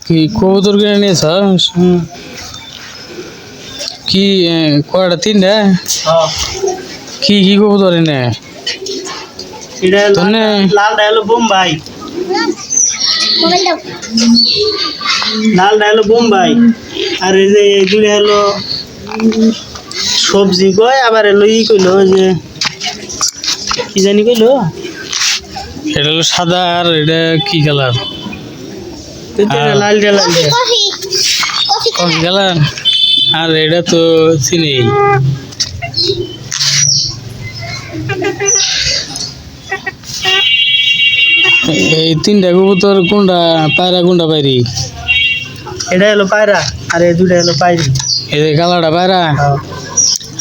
কি কবুতর কিনে নিয়েছ? কি কয়টা? তিনটা? কি কি কবুতর এনে? লালটা হলো বোম্বাই, লালটা হলো বোম্বাই, আর এই যে এই দুটো হলো সবজি কয়, আবার এলো ই কইলো যে কি জানি কইলো, এটা হলো সাদা আর এটা কি কালার? লাল কফি কালার। আর এটা তো চিনি। এই তিনটা কবুতর কোনটা পায়রা কোনটা পায়রি? এটা হলো পায়রা আর এই দুটা হলো পায়রি। এই যে কালারটা পায়রা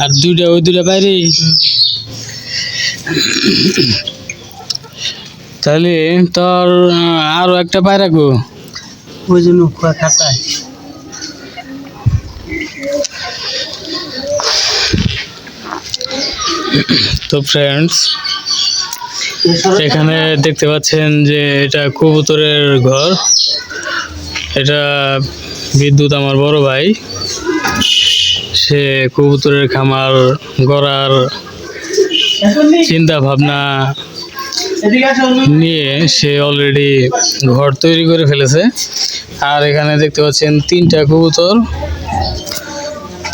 আর দুইটা ওই দুইটা পায়রি। তাহলে তোর আরো একটা পায়রা গো, ওই জন্য খাঁচায়। তো ফ্রেন্ডস, এখানে দেখতে পাচ্ছেন যে এটা কবুতরের ঘর। এটা বিদ্যুৎ আমার বড় ভাই, সে কবুতরের খামার গড়ার চিন্তা ভাবনা নিয়ে সে অলরেডি ঘর তৈরি করে ফেলেছে। আর এখানে দেখতে পাচ্ছেন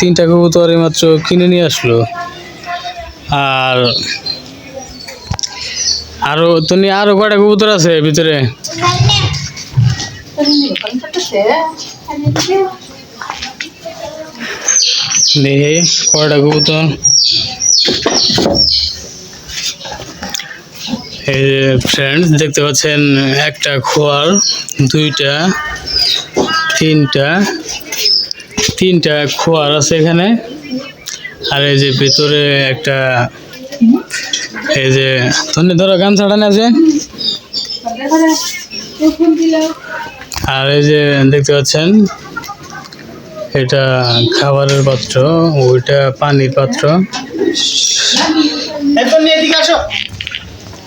তিনটা কবুতর এইমাত্র কিনে নিয়ে আসলো। আর আরো কয়টা কবুতর আছে ভিতরে? দেখি কয়টা কবুতর। এই যে ফ্রেন্ডস দেখতে পাচ্ছেন একটা খোয়ার, দুইটা, তিনটা খোয়ার আছে এখানে। আর এই যে ভিতরে একটা, এই যে ধরো গামছাটা আছে। আর এই যে দেখতে পাচ্ছেন এটা খাবারের পাত্র, ওইটা পানির পাত্র।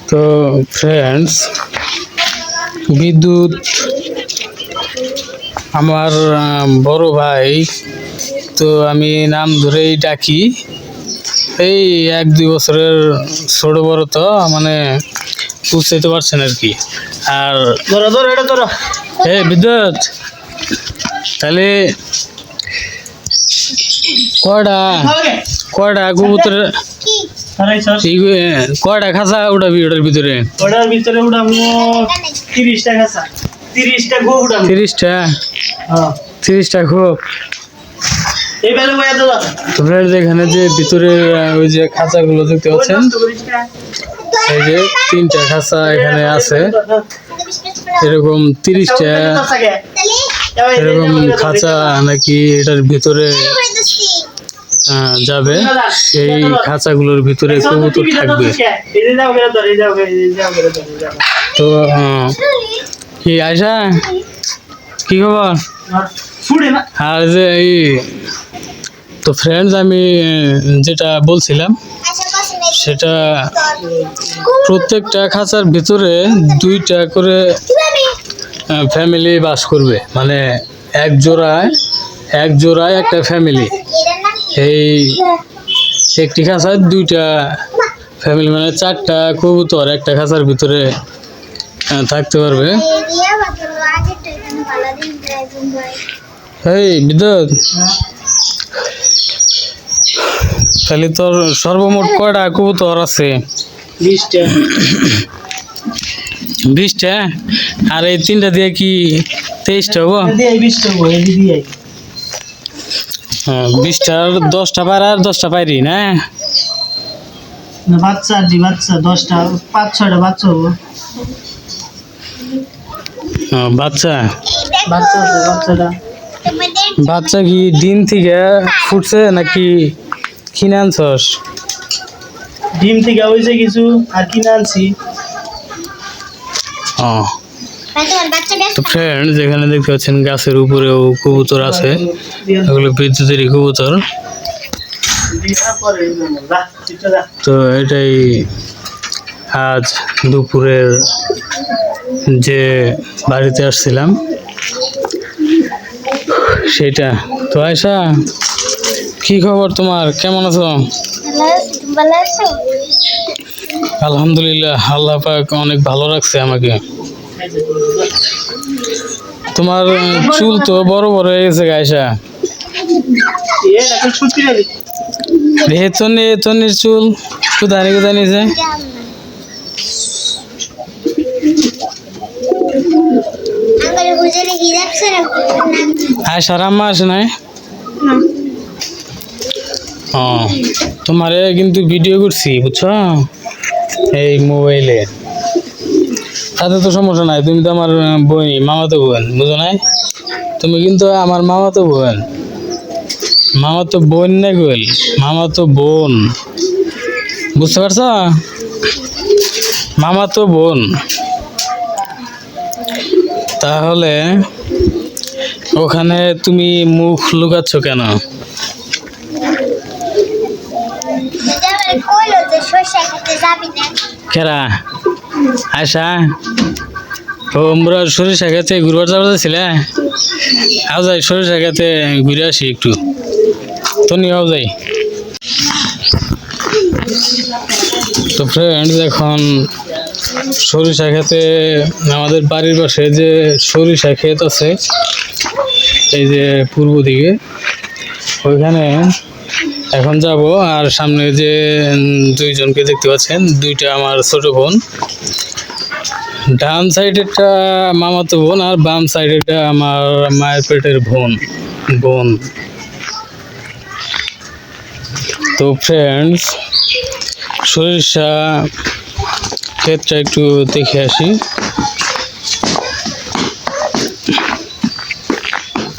তো ফ্রেন্ডস, বিদ্যুৎ আমার বড় ভাই, তো আমি নাম ধরেই ডাকি। এই 1-2 বছরের ছোট বড়, তো মানে বুঝতে পারছেন আর কি। আর বিদ্যুৎ, তাহলে কয়টা কবুতরের কয়টা খাঁচা উঠাবি ওটার ভিতরে? ওটার ভিতরে উঠাবো 30টা খাঁচা, 30টা খোপ উঠাবো। 30টা খোপ। এখানে যে ভিতরে ওই যে খাঁচাগুলো দেখতে পাচ্ছেন, এই যে 3টা খাঁচা এখানে আছে। এরকম 30টা এরকম খাঁচা নাকি এটার ভিতরে যাবে। সেই খাঁচাগুলোর ভিতরে কবুতর থাকবে। তো কি আয়সা, কি খবর? আর যে এই তো ফ্রেন্ডস, আমি যেটা বলছিলাম সেটা, প্রত্যেকটা খাঁচার ভিতরে 2টা করে ফ্যামিলি বাস করবে, মানে এক জোড়ায় একটা ফ্যামিলি। এই একটি খাঁচায় 2টা ফ্যামিলি, মানে 4টা কবুতর একটা খাঁচার ভিতরে থাকতে পারবে। এই বিদ্যুৎ, তাহলে তোর সর্বমোট কয়টা কবুতর আছে? 20টা। আর এই 3টা দিয়ে কি 23টা হবো? 20টার 10টা পায়রা আর 10টা পায়রি না? বাচ্চা 10টা, 5-6টা বাচ্চা হবো। বাচ্চা কি ডিম থেকে ফুটছে নাকি কিনে আনছস? ডিম থেকে হয়েছে কিছু, আর কিনে আনছি। তো ফ্রেন্ডস, এখানে দেখতে পাচ্ছেন গাছের উপরেও কবুতর আছে, এগুলো বিদ্যুতেরই কবুতর। তো এটাই আজ দুপুরের যে বাড়িতে আসছিলাম সেটা তো। আয়শা, কি খবর তোমার, কেমন আছো? ভালো আছো? আলহামদুলিল্লাহ, আল্লাহ পাক অনেক ভালো রাখছে আমাকে। তোমার চুল তো বড় বড় হয়ে গেছে আয়শা। তনির চুল কোথায় কোথায় নিয়েছে? আয়শার আম্মা আসে নাই? ও, তোমারে কিন্তু ভিডিও করছি বুঝছো, এই মোবাইলে। তাতে তো সমস্যা নাই, তুমি তো আমার বোন, মামাতো বোন, বুঝো নাই? তুমি কিন্তু আমার মামাতো বোন। মামাতো বোন না গোল, মামাতো বোন, বুঝতে পারছো? মামাতো বোন। তাহলে ওখানে তুমি মুখ লুকাচ্ছ কেন? কেরা? আয়শা, ও আমরা সরিষা খেতে ঘুরবার যাচ্ছিলে, আও যাই সরিষা খেতে ঘুরে আসি একটু, তো নিয়েও যাই। তো ফ্রেন্ডস, এখন সরিষা খেতে, আমাদের বাড়ির পাশে যে সরিষা ক্ষেত আছে এই যে পূর্ব দিকে, ওইখানে এখন যাব। আর সামনে যে দুইজনকে দেখতে পাচ্ছেন, দুইটা আমার ছোট বোন। ডান সাইডেরটা মামাতো বোন আর বাম সাইডেরটা আমার মায়ের পেটের বোন। তো ফ্রেন্ডস, সরিষা ক্ষেতটা একটু দেখে আসি।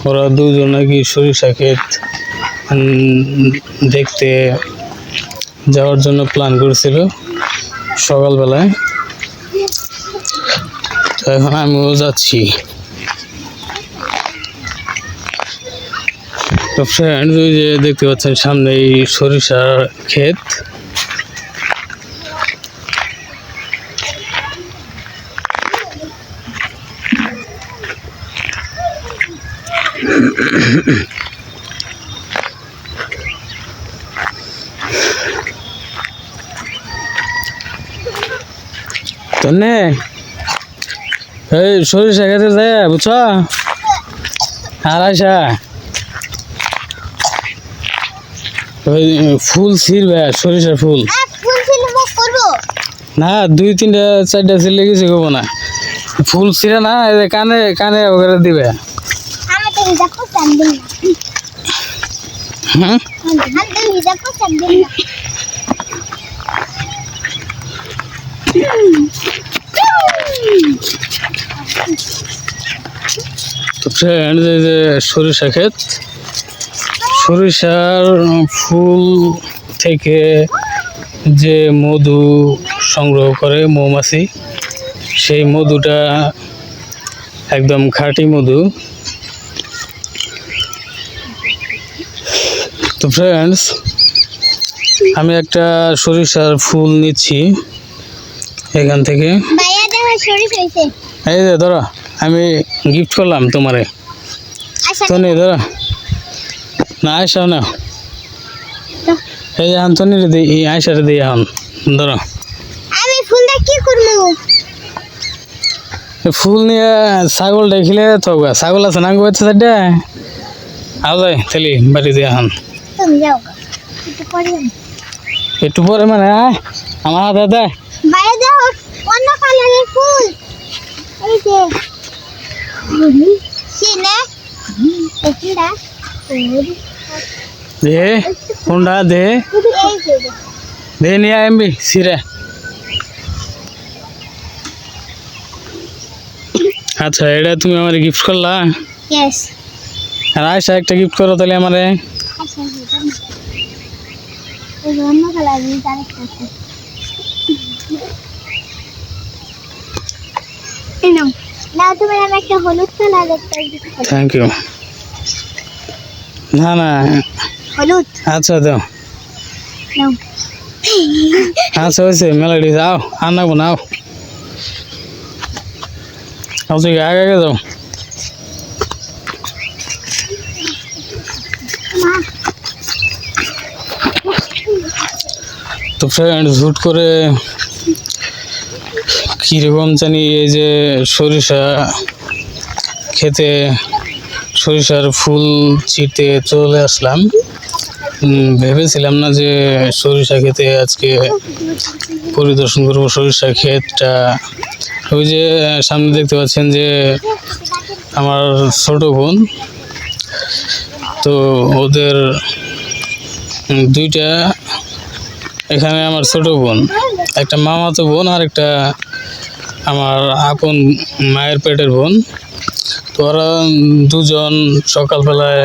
ওরা দুজন নাকি সরিষা ক্ষেত দেখতে যাওয়ার জন্য প্ল্যান করেছিল সকালবেলায়। তো এখন আমিও যাচ্ছি। তো ফ্রেন্ডস, ওই যে দেখতে পাচ্ছেন সামনে এই সরিষার ক্ষেত। তো নে এই সরিষা খেতে যায় বুঝছ? আর আয়শা, ওই ফুল ছিঁড়বে, সরিষার ফুল না, 2-3-4টা ছিঁড়লে কিছু করবো না। ফুল ছিঁড়ে না, এই যে কানে কানে ওখানে দিবে। হুম, তো ফ্রেন্ডস, এই যে সরিষা ক্ষেত, সরিষার ফুল থেকে যে মধু সংগ্রহ করে মৌমাছি, সেই মধুটা একদম খাঁটি মধু। তো ফ্রেন্ডস, আমি একটা সরিষার ফুল নিচ্ছি এখান থেকে। এই যে ধরো, আমি গিফট করলাম তোমারে। তো নেই ধরো না, আয়সাও না, এই যে আন্তনির দিই, আয়সারে দিই এখন ধরো। আমি ফুলটা কি করবো? ফুল নিয়ে ছাগল দেখিলে তো, ছাগল আছে না গোয়াতে সাইডে, আও যাই তাহলে বাড়ি দিয়ে এখন। তুমি যাও একটু পরে। একটু পরে মানে আয় আমার হাতে দে। বাইরে যাও, অন্য কালারের ফুল। এই যে সিনে এটা দে কোনটা দে, এই যে দে নিয়ে আইবি সিরে। আচ্ছা, এটা তুমি আমার গিফট করলা। ইয়েস। আর আয়সা একটা গিফট করো তাহলে আমারে। আচ্ছা, এই যে অন্য কালারের আরেকটা আছে। এই নাও, নাও তুমি আমি একটা হলুদ কালারের একটা। Thank you. না না, হলুদ আচ্ছা দাও। নাও। আচ্ছা হয়েছে, মেলাডি যাও, আর নাও নাও, আগে আগে যাও। তো ফ্রেন্ডস হুট করে কীরকম জানি এই যে সরিষা খেতে সরিষার ফুল ছিঁড়তে চলে আসলাম। ভেবেছিলাম না যে সরিষা খেতে আজকে পরিদর্শন করবো সরিষা ক্ষেতটা। ওই যে সামনে দেখতে পাচ্ছেন যে আমার ছোট বোন, তো ওদের দুইটা, এখানে আমার ছোট বোন, একটা মামাতো বোন আর একটা আমার আপন মায়ের পেটের বোন। তো ওরা দুজন সকালবেলায়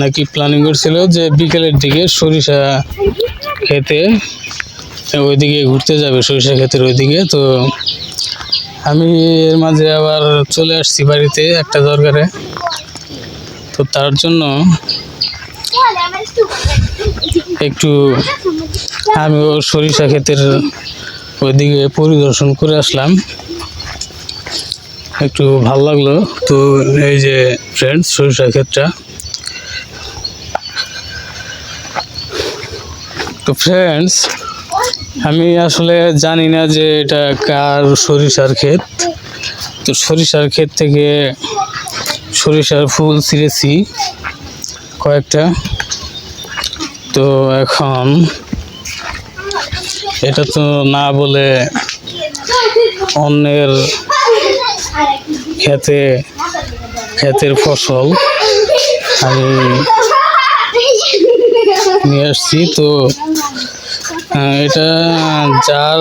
নাকি প্ল্যানিং করছিল যে বিকেলের দিকে সরিষা খেতে ওইদিকে ঘুরতে যাবে, সরিষা ক্ষেতের ওইদিকে। তো আমি এর মাঝে আবার চলে আসছি বাড়িতে একটা দরকারে। তো তার জন্য একটু আমিও সরিষা ক্ষেতের ওইদিকে পরিদর্শন করে আসলাম, একটু ভালো লাগলো। তো এই যে ফ্রেন্ডস সরিষা ক্ষেতটা। তো ফ্রেন্ডস আমি আসলে জানি না যে এটা কার সরিষার ক্ষেত। তো সরিষার ক্ষেত থেকে সরিষার ফুল ছিঁড়েছি কয়েকটা। তো এখন এটা তো না বলে অন্যের ক্ষেতের ফসল আমি নিয়ে আসছি। তো এটা যার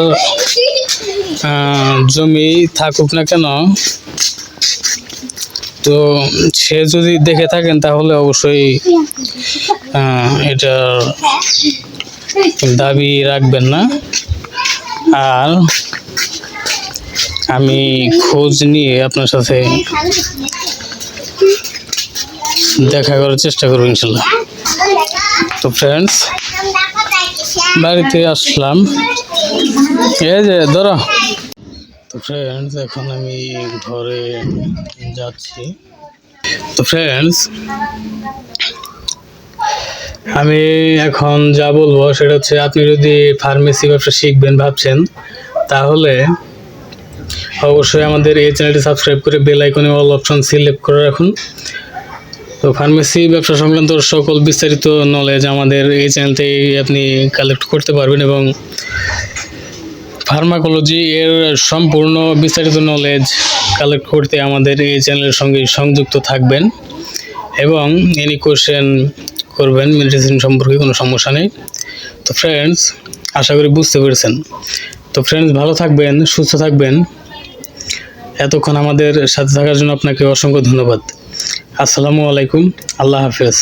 জমি থাকুক না কেন, তো সে যদি দেখে থাকেন তাহলে অবশ্যই এটার দাবি রাখবেন না। আর আমি খোঁজ নিয়ে আপনার সাথে দেখা করার চেষ্টা করবো ইনশাল্লাহ। তো ফ্রেন্ডস বাড়িতে আসলাম, এই যে ধরো। তো ফ্রেন্ডস এখন আমি ঘরে যাচ্ছি। তো ফ্রেন্ডস আমি এখন যা বলবো সেটা হচ্ছে, আপনি যদি ফার্মেসি ব্যবসা শিখবেন ভাবছেন তাহলে অবশ্যই আমাদের এই চ্যানেলটি সাবস্ক্রাইব করে বেল আইকনে অল অপশন সিলেক্ট করে রাখুন। তো ফার্মেসি ব্যবসা সংক্রান্ত সকল বিস্তারিত নলেজ আমাদের এই চ্যানেল থেকে আপনি কালেক্ট করতে পারবেন এবং ফার্মাকোলজি এর সম্পূর্ণ বিস্তারিত নলেজ কালেক্ট করতে আমাদের এই চ্যানেলের সঙ্গে সংযুক্ত থাকবেন এবং এনি কোশ্চেন করবেন মেডিসিন সম্পর্কে, কোনো সমস্যা নেই। তো ফ্রেন্ডস আশা করি বুঝতে পেরেছেন। তো ফ্রেন্ডস ভালো থাকবেন, সুস্থ থাকবেন। এতক্ষণ আমাদের সাথে থাকার জন্য আপনাকে অসংখ্য ধন্যবাদ। আসসালামু আলাইকুম, আল্লাহ হাফেজ।